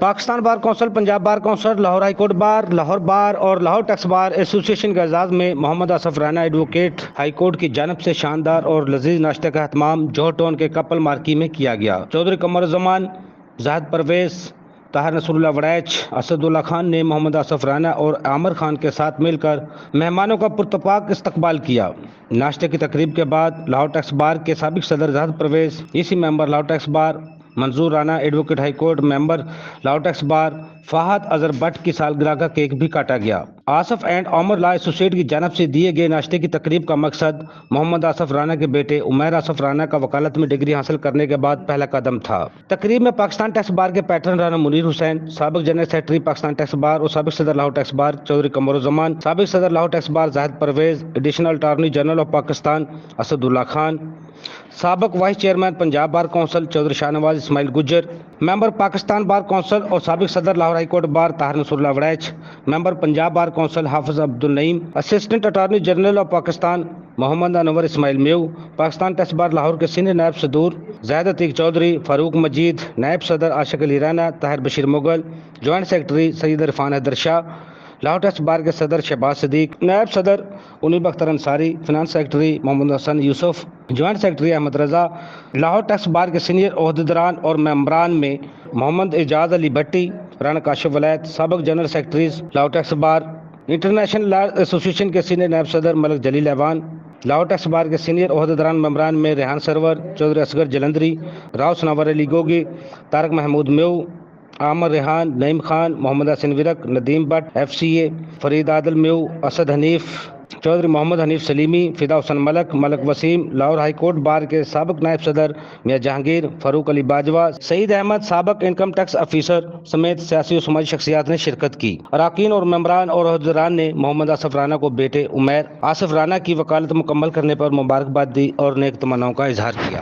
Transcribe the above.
Pakistan bar council, Punjab bar council, Lahore high court bar, Lahore bar اور Lahore tax bar association کے اعزاز میں Muhammad Asif Rana advocate high court کی جانب سے شاندار اور لذیذ ناشتے کا اہتمام جوہر ٹاؤن کے کپل مارکی میں کیا گیا۔ چودھری قمر الزمان، زاہد پرویز، طاہر نصر اللہ وڑیچ، اسد اللہ خان نے محمد آصف رانا اور عامر خان کے ساتھ مل کر مہمانوں کا پرتپاک استقبال کیا۔ ناشتے کی تقریب کے بعد لاہور ٹیکس بار کے سابق صدر Zahid Pervez, EC member Lahore tax bar Manzoor Rana, advocate high court member Lahore tax bar Fahad Azhar Butt کی سالگرہ کا کیک بھی کاٹا گیا۔ Asif and Umar law associate کی جانب سے دیے گئے ناشتے کی تقریب کا مقصد محمد آصف رانا کے بیٹے عمیر آصف رانا کا وکالت میں ڈگری حاصل کرنے کے بعد پہلا قدم تھا۔ تقریب میں پاکستان ٹیکس بار کے پیٹرن رانا منیر حسین، سابق general secretary Pakistan tax bar اور سابق صدر لاہور ٹیکس بار چودھری قمر الزمان، سابق صدر Lahore tax bar Zahid Pervez, additional attorney general of Pakistan Asadullah Khan, سابق vice chairman Punjab bar council Chaudhry Shah Nawaz Ismail Gujjar, member Pakistan bar council اور سابق صدر Lahore high court bar Tahir Nasrullah Warraich, member Punjab bar council Hafiz Abdul Naeem, assistant attorney general of Pakistan Muhammad Anwar Ismail mu, Pakistan tax بار لاہور کے سینئر نائب صدور زاہد عتیق چودھری، فاروق مجید، نائب صدر عاشق علی رانا، طاہر بشیر مغل، جوائنٹ سیکرٹری سید عرفان حیدر شاہ، لاہور ٹیکس بار کے صدر شہباز صدیق، نائب صدر انیل بختر انصاری، فنانس سیکرٹری محمد حسن یوسف، joint secretary Ahmad Raza, Lahore tax بار کے سینئر عہدیداران اور ممبران میں محمد اعجاز علی بھٹی، رانا کاشف ولایت، سابق جنرل سیکرٹریز لاہور ٹیکس بار، انٹرنیشنل لا ایسوسی ایشن کے سینئر نائب صدر ملک جلیل ایوان، لاہور ٹیکس بار کے سینئر عہدیداران ممبران میں Rehan Sarwar, Chaudhry Asghar Jalandhri, Rao Sanawar Ali Gogi, Tariq Mahmood Meo, Amir Rehan, Naeem Khan, Muhammad Hussain Virk, Nadeem Butt F C A, Farid Adil Meo, Asad Hanif, Chaudhry Muhammad Hanif Salimi, Fida Hassan Malik, Malik Waseem, Lahore high court bar کے سابق نائب صدر میاں جہانگیر، فاروق علی باجوہ، سعید احمد سابق انکم ٹیکس افیسر سمیت سیاسی و سماجی شخصیات نے شرکت کی۔ اراکین اور ممبران اور عہدیداران نے محمد آصف رانا کو بیٹے عمیر آصف رانا کی وکالت مکمل کرنے پر مبارکباد دی اور نیک تمناؤں کا اظہار کیا۔